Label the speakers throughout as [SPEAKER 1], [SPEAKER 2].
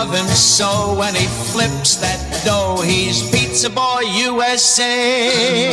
[SPEAKER 1] love him so. When he flips that dough, he's Pizza Boy USA.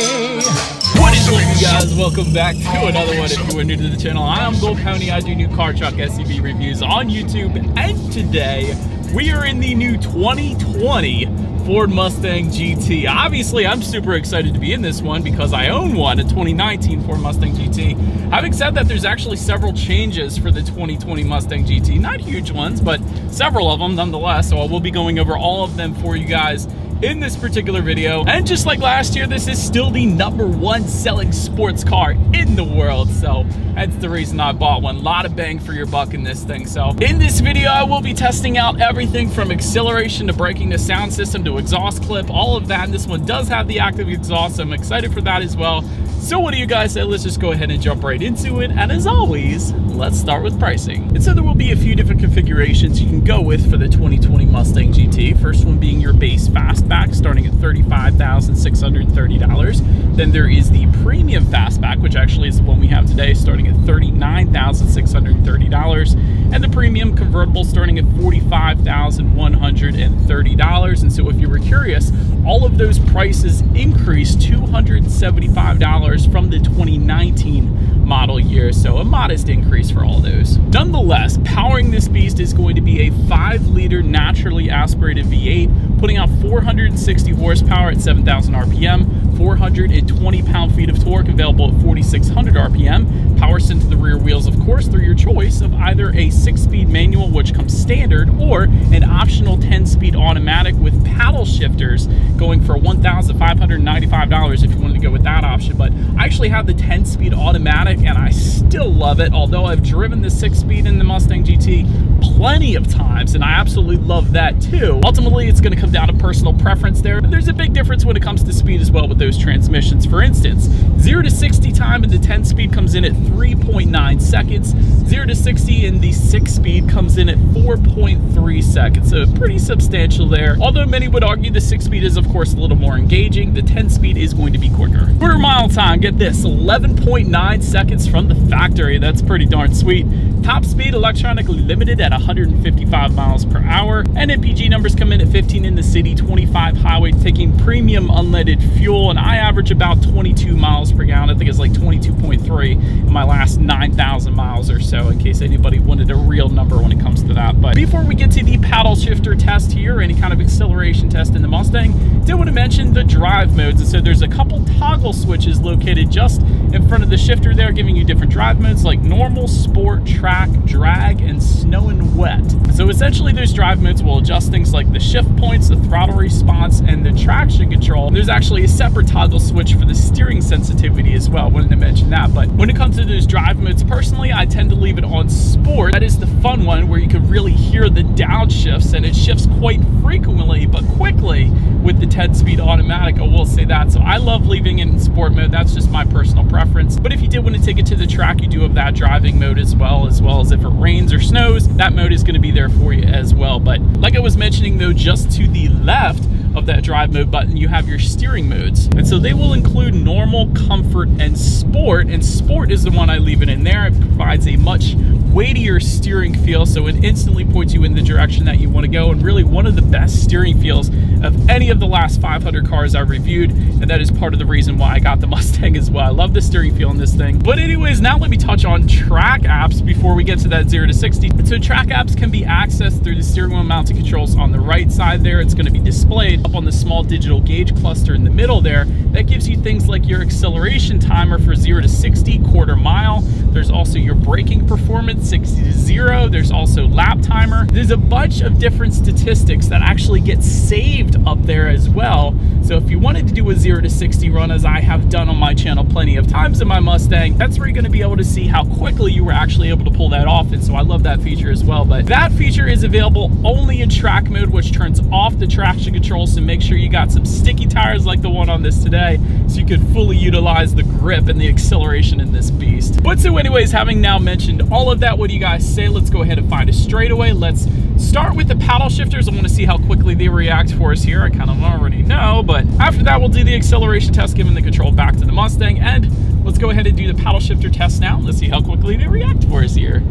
[SPEAKER 2] What is going on, you guys? Welcome back to another one. If you are new to the channel, I am Gold Pony. I do new car, truck, SUV reviews on YouTube, and today we are in the new 2020 Ford Mustang GT. Obviously, I'm super excited to be in this one because I own one, a 2019 Ford Mustang GT. Having said that, there's actually several changes for the 2020 Mustang GT. Not huge ones, but several of them nonetheless. So I will be going over all of them for you guys in this particular video. And just like last year, this is still the #1 selling sports car in the world. So that's the reason I bought one. A lot of bang for your buck in this thing. So in this video, I will be testing out everything from acceleration to braking to sound system to exhaust clip, all of that. And this one does have the active exhaust, so I'm excited for that as well. So what do you guys say? Let's just go ahead and jump right into it. And as always, let's start with pricing. And so there will be a few different configurations you can go with for the 2020 Mustang GT. First one being your base fastback, starting at $35,630. Then there is the premium fastback, which actually is the one we have today, starting at $39,630. And the premium convertible starting at $45,130. And so if you were curious, all of those prices increased $275 from the 2019 model year, so a modest increase for all those. Nonetheless, powering this beast is going to be a 5-liter naturally aspirated V8, putting out 460 horsepower at 7,000 RPM, 420 pound-feet of torque available at 4,600 RPM. Power sent to the rear wheels, of course, through your choice of either a 6-speed manual, which comes standard, or an optional 10-speed automatic with paddle shifters, going for $1,595 if you wanted to go with that option. But I actually have the 10-speed automatic, and I still love it, although I've driven the 6-speed in the Mustang GT plenty of times, and I absolutely love that too. Ultimately, it's going to come down to personal preference there. There's a big difference when it comes to speed as well with those transmissions. For instance, 0 to 60 time in the 10-speed comes in at 3.9 seconds. 0 to 60 in the 6-speed comes in at 4.3 seconds. So pretty substantial there. Although many would argue the 6-speed is, of course, a little more engaging, the 10-speed is going to be quicker. Quarter mile time, get this, 11.9 seconds from the factory. That's pretty darn sweet. Top speed electronically limited at 155 miles per hour. And MPG numbers come in at 15 in the city, 25 highway, taking premium unleaded fuel. And I average about 22 miles per gallon. I think it's like 22.3 in my last 9,000 miles or so, in case anybody wanted a real number when it comes to that. But before we get to the paddle shifter test here, or any kind of acceleration test in the Mustang, I did want to mention the drive modes. And so there's a couple toggle switches located just in front of the shifter there, giving you different drive modes like normal, sport, track, drag, and snow and wet. So essentially those drive modes will adjust things like the shift points, the throttle response, and the traction control. There's actually a separate toggle switch for the steering sensitivity as well. I wanted to mention that. But when it comes to those drive modes, personally, I tend to leave it on sport. That is the fun one where you can really hear the downshifts, and it shifts quite frequently but quickly with the 10-speed automatic. I will say that. So I love leaving it in sport mode. That's just my personal preference. But if you did want to take it to the track, you do have that driving mode as well as if it rains or snows, that mode is going to be there for you as well. But like I was mentioning though, just to the left of that drive mode button, you have your steering modes. And so they will include normal, comfort, and sport. And sport is the one I leave it in there. It provides a much weightier steering feel, so it instantly points you in the direction that you want to go, and really one of the best steering feels of any of the last 500 cars I reviewed, and that is part of the reason why I got the Mustang as well. I love the steering feel in this thing. But anyways, now let me touch on track apps before we get to that 0 to 60. So track apps can be accessed through the steering wheel mounted controls on the right side there. It's going to be displayed up on the small digital gauge cluster in the middle there. That gives you things like your acceleration timer for 0 to 60, quarter mile. There's also your braking performance, 60 to 0. There's also lap timer. There's a bunch of different statistics that actually get saved up there as well. So if you wanted to do a 0 to 60 run, as I have done on my channel plenty of times in my Mustang, that's where you're going to be able to see how quickly you were actually able to pull that off. And so I love that feature as well. But that feature is available only in track mode, which turns off the traction control. So make sure you got some sticky tires like the one on this today, so you could fully utilize the grip and the acceleration in this beast. But so anyways, having now mentioned all of that, what do you guys say? Let's go ahead and find a straightaway. Let's start with the paddle shifters. I want to see how quickly they react for us here. I kind of already know, but after that, we'll do the acceleration test, giving the control back to the Mustang. And let's go ahead and do the paddle shifter test now. Let's see how quickly they react for us here.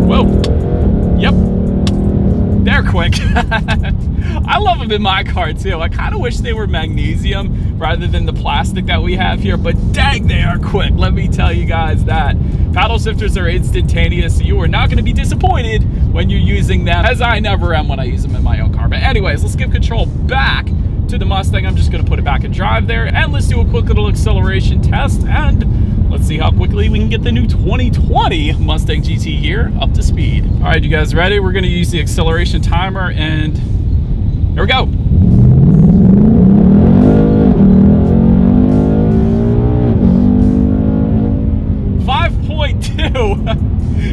[SPEAKER 2] Whoa. Yep. they're quick. I love them in my car too. I kind of wish they were magnesium rather than the plastic that we have here, but dang, they are quick. Let me tell you guys that. Paddle shifters are instantaneous, so you are not going to be disappointed when you're using them, as I never am when I use them in my own car. But anyways, let's give control back to the Mustang. I'm just going to put it back in drive there, and let's do a quick little acceleration test, and let's see how quickly we can get the new 2020 Mustang GT here up to speed. All right, you guys ready? We're going to use the acceleration timer, and here we go.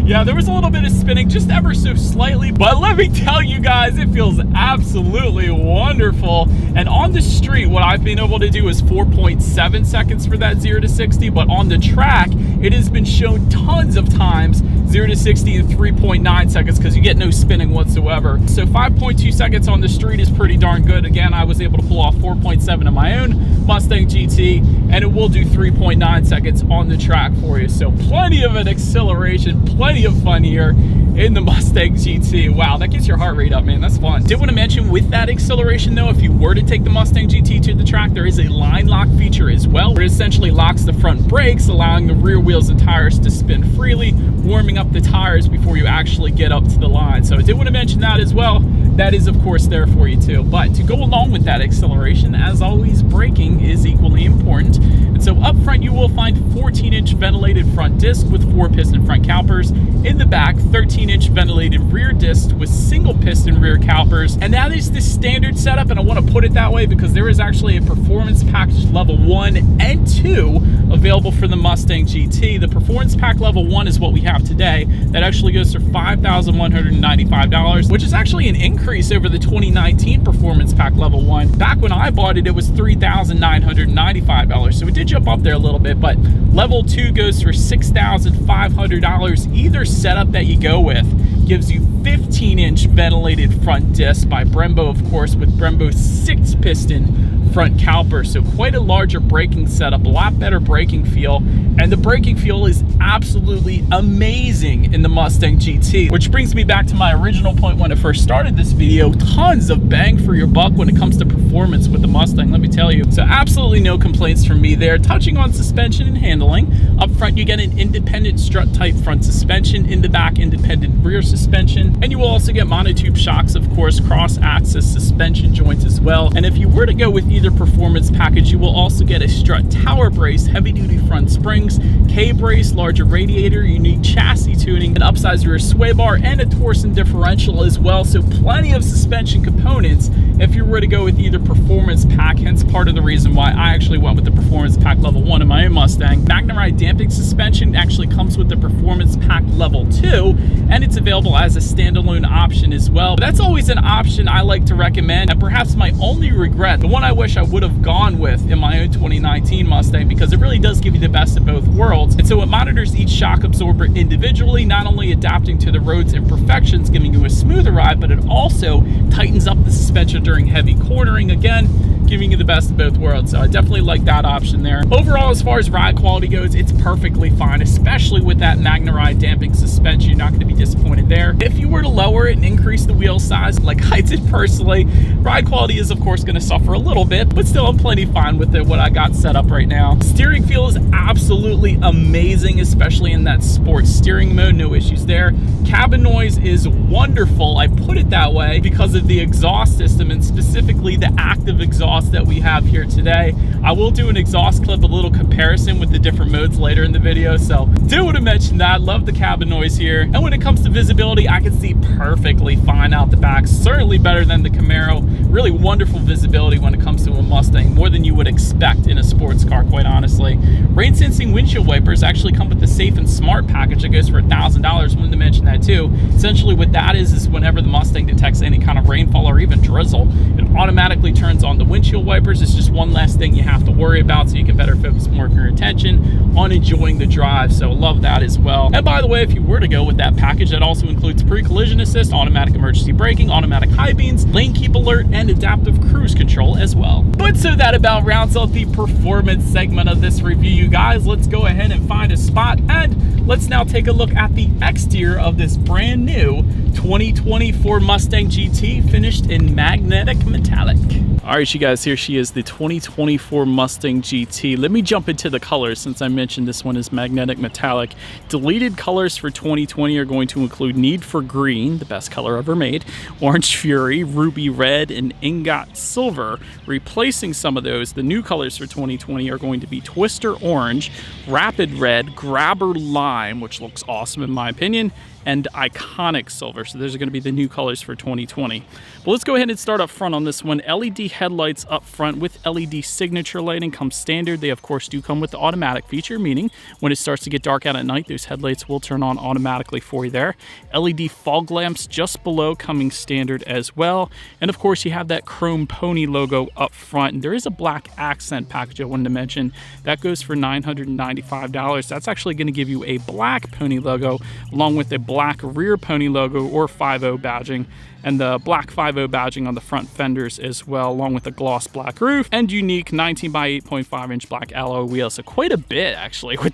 [SPEAKER 2] Yeah, there was a little bit of spinning, just ever so slightly, but let me tell you guys, it feels absolutely wonderful. And on the street, what I've been able to do is 4.7 seconds for that 0 to 60, but on the track, it has been shown tons of times 0 to 60 in 3.9 seconds because you get no spinning whatsoever. So 5.2 seconds on the street is pretty darn good. Again, I was able to pull off 4.7 in my own Mustang GT, and it will do 3.9 seconds on the track for you. So plenty of an acceleration, plenty of fun here in the Mustang GT. Wow, that gets your heart rate up, man. That's fun. Did want to mention with that acceleration though, if you were to take the Mustang GT to the track, there is a line lock feature as well, where it essentially locks the front brakes, allowing the rear wheels and tires to spin freely, warming up the tires before you actually get up to the line. So I did want to mention that as well. That is of course there for you too. But to go along with that acceleration, as always, braking is equally important. And so up front, you will find 14-inch ventilated front disc with 4-piston front calipers. In the back, 13-inch ventilated rear disc with single-piston rear calipers. And that is the standard setup, and I want to put it that way because there is actually a performance package level 1 and 2 available for the Mustang GT. The performance pack level 1 is what we have today. That actually goes for $5,195, which is actually an increase over the 2019 performance pack level 1. Back when I bought it, it was $3,995. So it did jump up there a little bit, but level 2 goes for $6,500. Either setup that you go with gives you 15-inch ventilated front disc by Brembo, of course, with Brembo's 6-piston front caliper. So quite a larger braking setup, a lot better braking feel, and the braking feel is absolutely amazing in the Mustang GT, which brings me back to my original point when I first started this video. Tons of bang for your buck when it comes to performance with the Mustang, let me tell you. So absolutely no complaints from me there. Touching on suspension and handling, up front you get an independent strut type front suspension, in the back independent rear suspension, and you will also get monotube shocks, of course, cross axis suspension joints as well. And if you were to go with either performance package, you will also get a strut tower brace, heavy duty front springs, K-brace, larger radiator, unique chassis tuning, an upsized rear sway bar, and a torsion differential as well. So plenty of suspension components if you were to go with either performance pack, hence part of the reason why I actually went with the performance pack level 1 in my own Mustang. Magnaride damping suspension actually comes with the performance pack level 2, and it's available as a standalone option as well. But that's always an option I like to recommend, and perhaps my only regret, the one I wish I would have gone with in my own 2019 Mustang, because it really does give you the best of both worlds. And so it monitors each shock absorber individually, not only adapting to the road's imperfections, giving you a smoother ride, but it also tightens up the suspension during heavy cornering, again, giving you the best of both worlds. So I definitely like that option there. Overall, as far as ride quality goes, it's perfectly fine, especially with that Magnaride damping suspension. You're not going to be disappointed there. If you were to lower it and increase the wheel size, like I did personally, ride quality is of course going to suffer a little bit, but still I'm plenty fine with it, what I got set up right now. Steering feel is absolutely amazing, especially in that sports steering mode, no issues there. Cabin noise is wonderful, I put it that way, because of the exhaust system, and specifically the active exhaust that we have here today. I will do an exhaust clip, a little comparison with the different modes later in the video, so do want to mention that. Love the cabin noise here. And when it comes to visibility, I can see perfectly fine out the back, certainly better than the Camaro. Really wonderful visibility when it comes to a Mustang, more than you would expect in a sports car, quite honestly. Rain sensing windshield wipers actually come with the Safe and Smart package that goes for $1,000. Wanted to mention that too. Essentially what that is whenever the Mustang detects any kind of rainfall or even drizzle, it automatically turns on the windshield wipers. It's just one less thing you have to worry about, so you can better focus more of your attention on enjoying the drive. So love that as well. And by the way, if you were to go with that package, that also includes pre-collision assist, automatic emergency braking, automatic high beams, lane keep alert, and adaptive cruise control as well. But so that about rounds out the performance segment of this review, you guys. Let's go ahead and find a spot, and let's now take a look at the exterior of this brand new 2020 Ford Mustang GT, finished in magnetic metallic. All right, you guys, here she is, the 2024 Mustang GT. Let me jump into the colors since I mentioned this one is magnetic metallic. Deleted colors for 2020 are going to include Need for Green, the best color ever made, Orange Fury, Ruby Red, and Ingot Silver. Replacing some of those, the new colors for 2020 are going to be Twister Orange, Rapid Red, Grabber Lime, which looks awesome in my opinion, and Iconic Silver. So those are going to be the new colors for 2020. But let's go ahead and start up front on this one. LED headlights up front with LED signature lighting comes standard. They of course do come with the automatic feature, meaning when it starts to get dark out at night, those headlights will turn on automatically for you there. LED fog lamps just below coming standard as well. And of course you have that chrome pony logo up front. And there is a black accent package I wanted to mention. That goes for $995. That's actually going to give you a black pony logo along with a black rear pony logo or 5.0 badging, and the black 5.0 badging on the front fenders as well, along with a gloss black roof and unique 19 by 8.5 inch black alloy wheels. So quite a bit actually with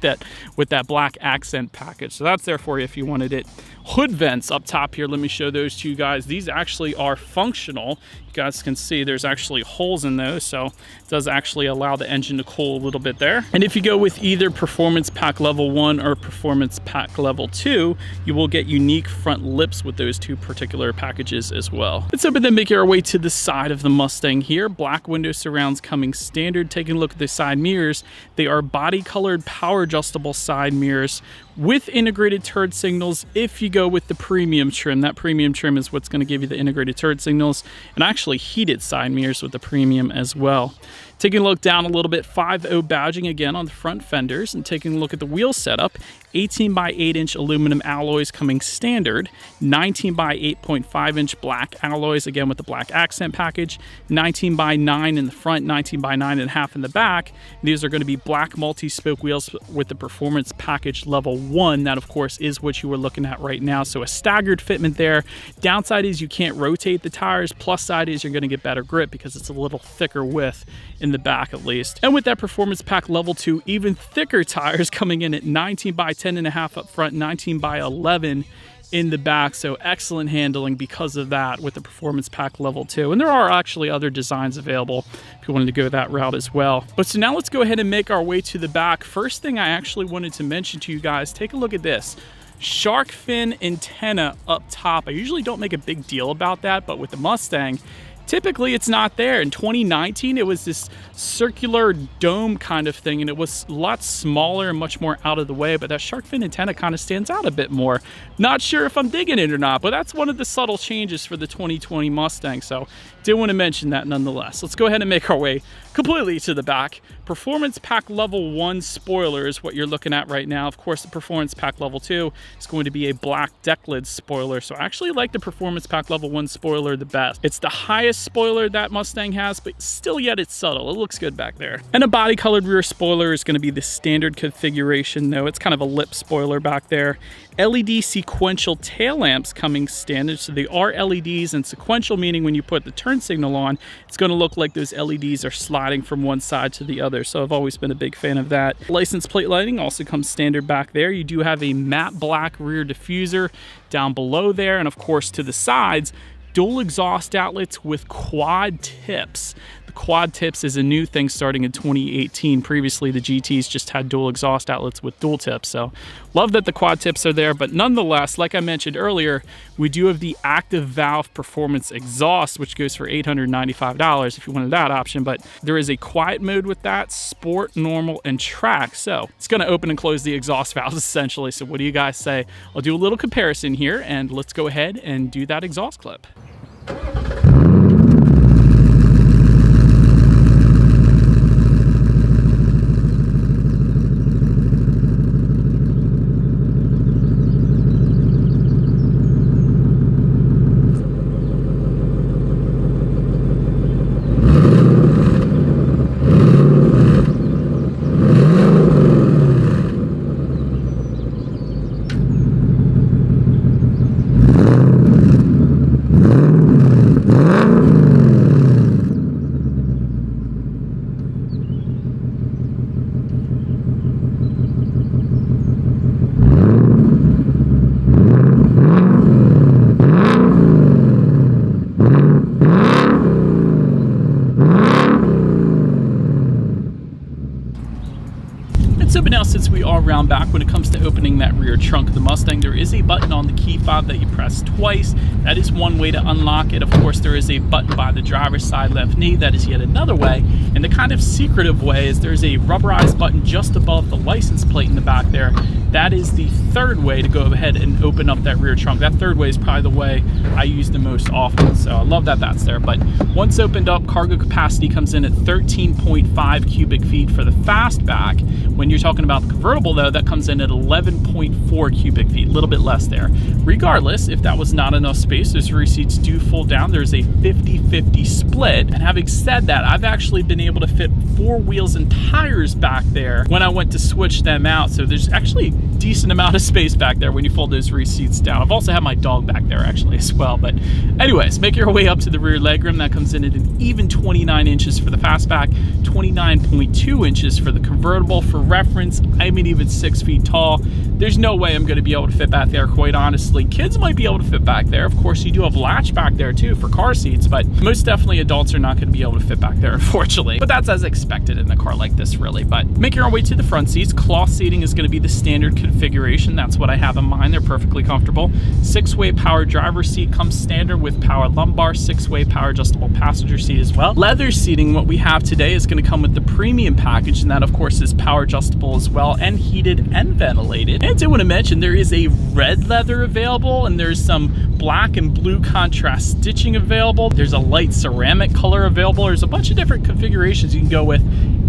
[SPEAKER 2] that black accent package. So that's there for you if you wanted it. Hood vents up top here, let me show those to you guys. These actually are functional. You guys can see there's actually holes in those, so it does actually allow the engine to cool a little bit there. And if you go with either Performance Pack Level 1 or Performance Pack Level 2, you will get unique front lips with those two particular packages as well. Let's open and make our way to the side of the Mustang here. Black window surrounds coming standard. Taking a look at the side mirrors, they are body colored power adjustable side mirrors with integrated turn signals if you go with the premium trim. That premium trim is what's going to give you the integrated turn signals, and actually heated side mirrors with the premium as well. Taking a look down a little bit, 5.0 badging again on the front fenders, and taking a look at the wheel setup, 18 by 8 inch aluminum alloys coming standard, 19 by 8.5 inch black alloys again with the black accent package, 19 by 9 in the front, 19 by 9.5 in the back. These are going to be black multi-spoke wheels with the Performance Package Level 1. That of course is what you were looking at right now. So a staggered fitment there. Downside is you can't rotate the tires. Plus side is you're going to get better grip because it's a little thicker width in the back at least. And with that Performance Pack Level 2, even thicker tires coming in at 19 by 10.5 up front, 19 by 11 in the back. So excellent handling because of that with the Performance Pack Level 2. And there are actually other designs available if you wanted to go that route as well. But so now let's go ahead and make our way to the back. First thing I actually wanted to mention to you guys, take a look at this. Shark fin antenna up top. I usually don't make a big deal about that, but with the Mustang, typically it's not there. In 2019, it was this circular dome kind of thing, and it was a lot smaller and much more out of the way, but that shark fin antenna kind of stands out a bit more. Not sure if I'm digging it or not, but that's one of the subtle changes for the 2020 Mustang, so did want to mention that nonetheless. Let's go ahead and make our way completely to the back. Performance Pack Level 1 spoiler is what you're looking at right now. Of course, the Performance Pack Level 2 is going to be a black deck lid spoiler, so I actually like the Performance Pack Level 1 spoiler the best. It's the highest spoiler that Mustang has, but still yet it's subtle. It looks good back there. And a body colored rear spoiler is going to be the standard configuration though. It's kind of a lip spoiler back there. LED sequential tail lamps coming standard. So they are LEDs, and sequential meaning when you put the turn signal on, it's going to look like those LEDs are sliding from one side to the other. So I've always been a big fan of that. License plate lighting also comes standard back there. You do have a matte black rear diffuser down below there, and of course to the sides, dual exhaust outlets with quad tips. The quad tips is a new thing starting in 2018. Previously, the GTs just had dual exhaust outlets with dual tips. So love that the quad tips are there, but nonetheless, like I mentioned earlier, we do have the active valve performance exhaust, which goes for $895 if you wanted that option, but there is a quiet mode with that, sport, normal, and track. So it's gonna open and close the exhaust valves essentially. So what do you guys say? I'll do a little comparison here, and let's go ahead and do that exhaust clip. around back, when it comes to opening that rear trunk of the Mustang, there is a button on the key fob that you press twice. That is one way to unlock it. Of course, there is a button by the driver's side left knee. That is yet another way. And the kind of secretive way is there's a rubberized button just above the license plate in the back there. That is the third way to go ahead and open up that rear trunk. That third way is probably the way I use the most often. So I love that that's there. But once opened up, cargo capacity comes in at 13.5 cubic feet for the fastback. When you're talking about the convertible, though, that comes in at 11.4 cubic feet, a little bit less there. Regardless, if that was not enough space, those rear seats do fold down. There's a 50-50 split. And having said that, I've actually been able to fit 4 wheels and tires back there when I went to switch them out. So there's actually a decent amount of space back there when you fold those rear seats down. I've also had my dog back there actually as well. But anyways, make your way up to the rear legroom. That comes in at an even 29 inches for the fastback, 29.2 inches for the convertible. For reference, I'm an even 6 feet tall. There's no way I'm going to be able to fit back there, quite honestly. Kids might be able to fit back there. Of course, you do have latch back there too for car seats, but most definitely adults are not going to be able to fit back there, unfortunately. But that's as expected in a car like this, really. But making our way to the front seats, cloth seating is going to be the standard configuration. That's what I have in mind. They're perfectly comfortable. 6-way power driver's seat comes standard with power lumbar, 6-way power adjustable passenger seat as well. Leather seating, what we have today, is going to come with the premium package, and that of course is power adjustable as well, and heated and ventilated. And I do want to mention there is a red leather available, and there's some black and blue contrast stitching available. There's a light ceramic color available. There's a bunch of different configurations you can go with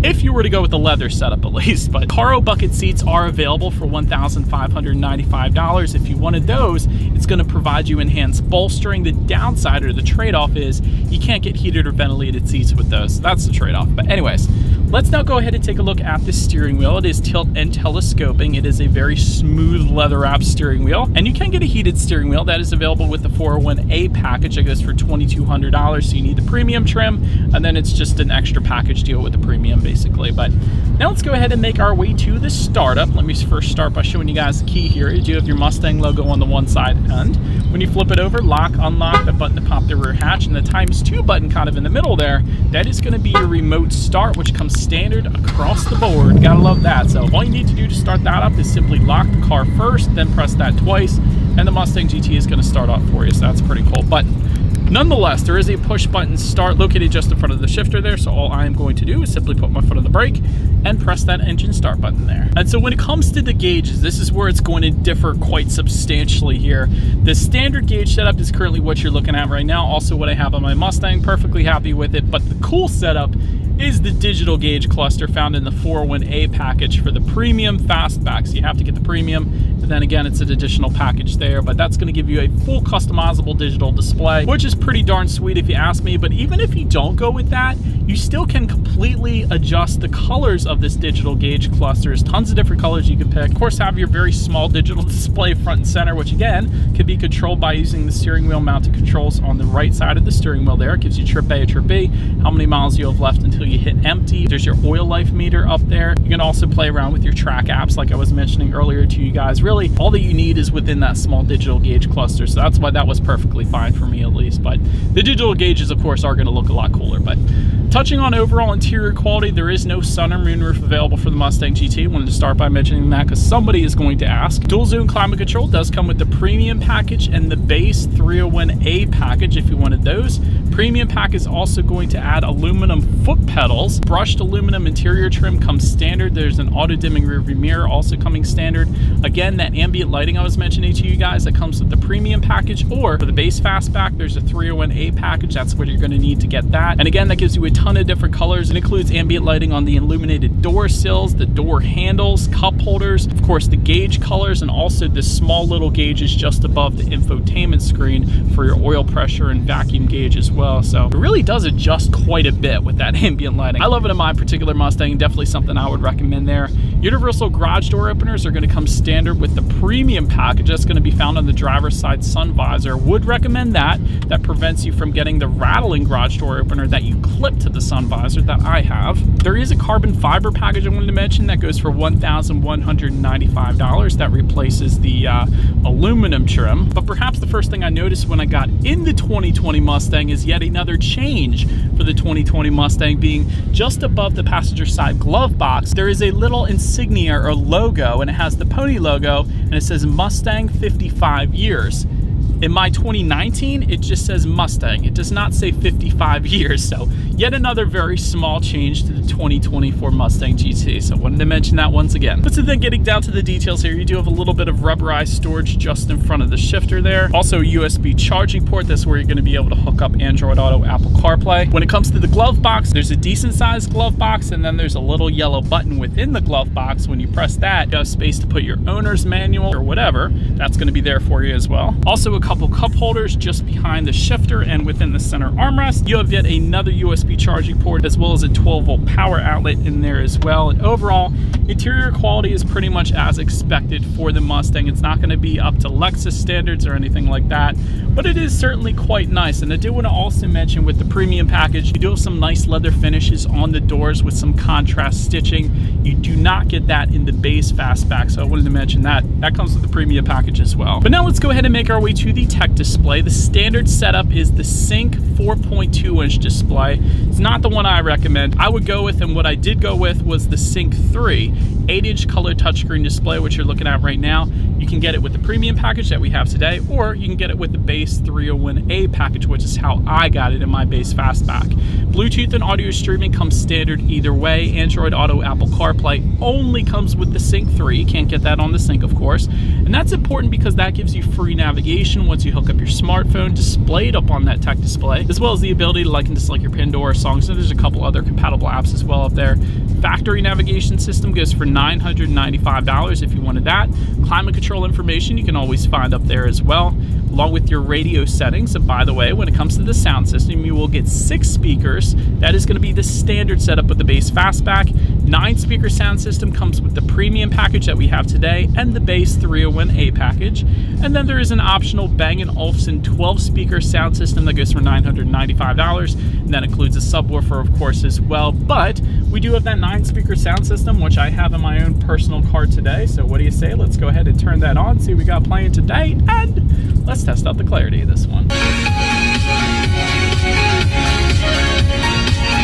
[SPEAKER 2] if you were to go with the leather setup at least. But CaR bucket seats are available for $1,595. If you wanted those, it's going to provide you enhanced bolstering. The downside or the trade-off is you can't get heated or ventilated seats with those. That's the trade-off. But anyways, let's now go ahead and take a look at the steering wheel. It is tilt and telescoping. It is a very smooth leather-wrapped steering wheel, and you can get a heated steering wheel. That is available with the 401A package. It goes for $2,200, so you need the premium trim, and then it's just an extra package deal with the premium, basically. But now let's go ahead and make our way to the startup. Let me first start by showing you guys the key here. You do have your Mustang logo on the one side end. When you flip it over, lock, unlock, the button to pop the rear hatch, and the ×2 button kind of in the middle there, that is going to be your remote start, which comes standard across the board. Gotta love that. So all you need to do to start that up is simply lock the car first, then press that twice, and the Mustang GT is going to start off for you. So that's pretty cool. But nonetheless, there is a push button start located just in front of the shifter there. So all I am going to do is simply put my foot on the brake and press that engine start button there. And so when it comes to the gauges, this is where it's going to differ quite substantially here. The standard gauge setup is currently what you're looking at right now. Also what I have on my Mustang, perfectly happy with it. But the cool setup is the digital gauge cluster found in the 401A package for the premium fastback. So you have to get the premium, and then again, it's an additional package there, but that's going to give you a full customizable digital display, which is pretty darn sweet if you ask me. But even if you don't go with that, you still can completely adjust the colors of this digital gauge cluster. There's tons of different colors you can pick. Of course, have your very small digital display front and center, which again, can be controlled by using the steering wheel mounted controls on the right side of the steering wheel there. It gives you trip A, trip B, how many miles you have left until you hit empty. There's your oil life meter up there. You can also play around with your track apps like I was mentioning earlier to you guys. Really, all that you need is within that small digital gauge cluster. So that's why that was perfectly fine for me at least. But the digital gauges, of course, are going to look a lot cooler. But touching on overall interior quality, there is no sun or moonroof available for the Mustang GT. I wanted to start by mentioning that because somebody is going to ask. Dual zone climate control does come with the premium package and the base 301A package if you wanted those. Premium pack is also going to add aluminum foot pedals. Brushed aluminum interior trim comes standard. There's an auto dimming rear view mirror also coming standard. Again, that ambient lighting I was mentioning to you guys, that comes with the premium package, or for the base fastback, there's a 301A package. That's what you're going to need to get that. And again, that gives you a ton of different colors. It includes ambient lighting on the illuminated door sills, the door handles, cup holders, of course the gauge colors, and also the small little gauges just above the infotainment screen for your oil pressure and vacuum gauge as well. So it really does adjust quite a bit with that ambient lighting. I love it in my particular Mustang, definitely something I would recommend there. Universal garage door openers are going to come standard with the premium package. That's going to be found on the driver's side sun visor. Would recommend that. That prevents you from getting the rattling garage door opener that you clip to the the sun visor that I have. There is a carbon fiber package I wanted to mention that goes for $1,195. That replaces the aluminum trim. But perhaps the first thing I noticed when I got in the 2020 Mustang is yet another change for the 2020 Mustang, being just above the passenger side glove box. There is a little insignia or logo, and it has the pony logo, and it says Mustang 55 years. In my 2019, it just says Mustang. It does not say 55 years. So yet another very small change to the 2024 Mustang GT. So wanted to mention that once again. But so then getting down to the details here, you do have a little bit of rubberized storage just in front of the shifter there. Also a USB charging port. That's where you're going to be able to hook up Android Auto, Apple CarPlay. When it comes to the glove box, there's a decent sized glove box, and then there's a little yellow button within the glove box. When you press that, you have space to put your owner's manual or whatever. That's going to be there for you as well. Also a couple cup holders just behind the shifter and within the center armrest. You have yet another USB charging port as well as a 12-volt power outlet in there as well. And overall, interior quality is pretty much as expected for the Mustang. It's not going to be up to Lexus standards or anything like that, but it is certainly quite nice. And I do want to also mention with the premium package, you do have some nice leather finishes on the doors with some contrast stitching. You do not get that in the base fastback, so I wanted to mention that. That comes with the premium package as well. But now let's go ahead and make our way to the tech display. The standard setup is the Sync 4.2-inch display. It's not the one I recommend. I would go with, and what I did go with, was the Sync 3 8-inch color touchscreen display, which you're looking at right now. You can get it with the premium package that we have today, or you can get it with the base 301A package, which is how I got it in my base fastback. Bluetooth and audio streaming comes standard either way. Android Auto, Apple CarPlay only comes with the Sync 3. You can't get that on the Sync, of course. And that's important because that gives you free navigation once you hook up your smartphone displayed up on that tech display, as well as the ability to like and dislike your Pandora songs. And there's a couple other compatible apps as well up there. Factory navigation system goes for $995 if you wanted that. Climate control information you can always find up there as well, along with your radio settings. And by the way, when it comes to the sound system, you will get 6 speakers. That is going to be the standard setup with the base fastback. 9-speaker sound system comes with the premium package that we have today and the base 301A package. And then there is an optional Bang & Olufsen 12-speaker sound system that goes for $995. And that includes a subwoofer, of course, as well. But we do have that 9-speaker sound system, which I have in my own personal car today. So what do you say? Let's go ahead and turn that on, see what we got playing today, and let's test out the clarity of this one.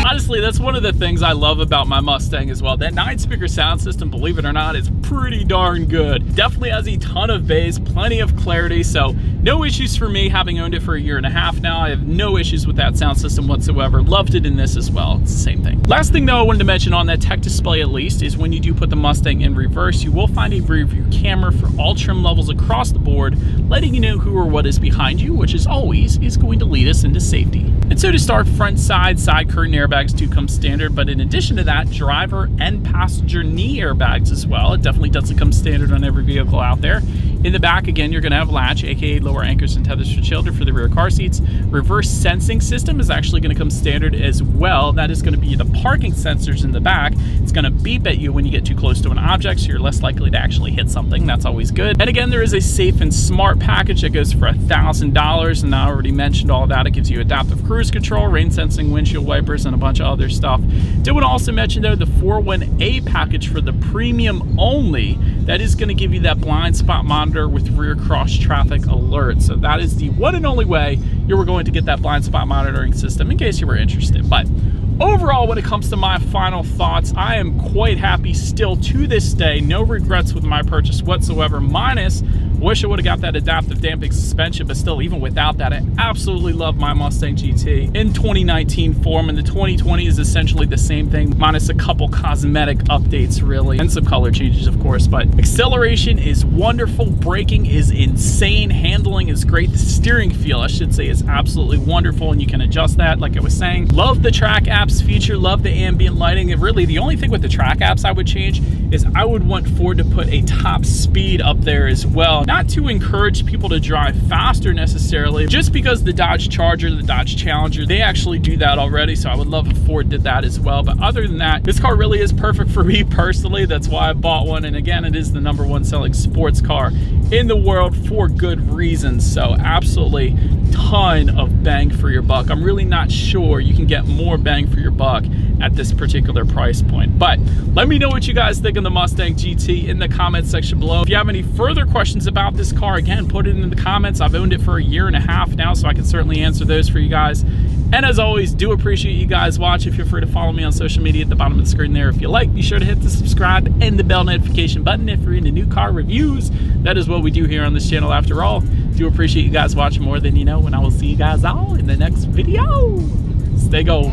[SPEAKER 2] Honestly, that's one of the things I love about my Mustang as well. That 9-speaker sound system, believe it or not, is pretty darn good. Definitely has a ton of bass, plenty of clarity, so no issues for me having owned it for 1.5 years now. I have no issues with that sound system whatsoever. Loved it in this as well. It's the same thing. Last thing though I wanted to mention on that tech display at least is when you do put the Mustang in reverse, you will find a rear view camera for all trim levels across the board, letting you know who or what is behind you, which as always is going to lead us into safety. And so to start, front side curtain airbags do come standard, but in addition to that, driver and passenger knee airbags as well. It definitely doesn't come standard on every vehicle out there. In the back, again, you're going to have latch, aka lower anchors and tethers for children for the rear car seats. Reverse sensing system is actually going to come standard as well. That is going to be the parking sensors in the back. It's going to beep at you when you get too close to an object, so you're less likely to actually hit something. That's always good. And again, there is a safe and smart package that goes for $1,000, and I already mentioned all that. It gives you adaptive cruise control, rain sensing, windshield wipers, and a bunch of other stuff. Did want to also mention though the 401A package for the premium only. That is going to give you that blind spot monitor with rear cross traffic alert. So that is the one and only way you were going to get that blind spot monitoring system, in case you were interested. But overall, when it comes to my final thoughts, I am quite happy still to this day. No regrets with my purchase whatsoever, minus wish I would have got that adaptive damping suspension, but still, even without that, I absolutely love my Mustang GT in 2019 form, and the 2020 is essentially the same thing, minus a couple cosmetic updates, really, and some color changes, of course. But acceleration is wonderful, braking is insane, handling is great, the steering feel, I should say, is absolutely wonderful, and you can adjust that, like I was saying. Love the track apps feature, love the ambient lighting, and really, the only thing with the track apps I would change is I would want Ford to put a top speed up there as well. Not to encourage people to drive faster necessarily, just because the Dodge Charger, the Dodge Challenger, they actually do that already, so I would love if Ford did that as well. But other than that, this car really is perfect for me personally. That's why I bought one, and again, it is the #1 selling sports car in the world for good reasons. So absolutely ton of bang for your buck. I'm really not sure you can get more bang for your buck at this particular price point. But let me know what you guys think of the Mustang GT in the comments section below. If you have any further questions about this car, again, put it in the comments. I've owned it for a year and a half now, so I can certainly answer those for you guys. And as always, do appreciate you guys watching. Feel free to follow me on social media at the bottom of the screen there. If you like, be sure to hit the subscribe and the bell notification button if you're into new car reviews. That is what we do here on this channel after all. Do appreciate you guys watching more than you know, and I will see you guys all in the next video. Stay gold.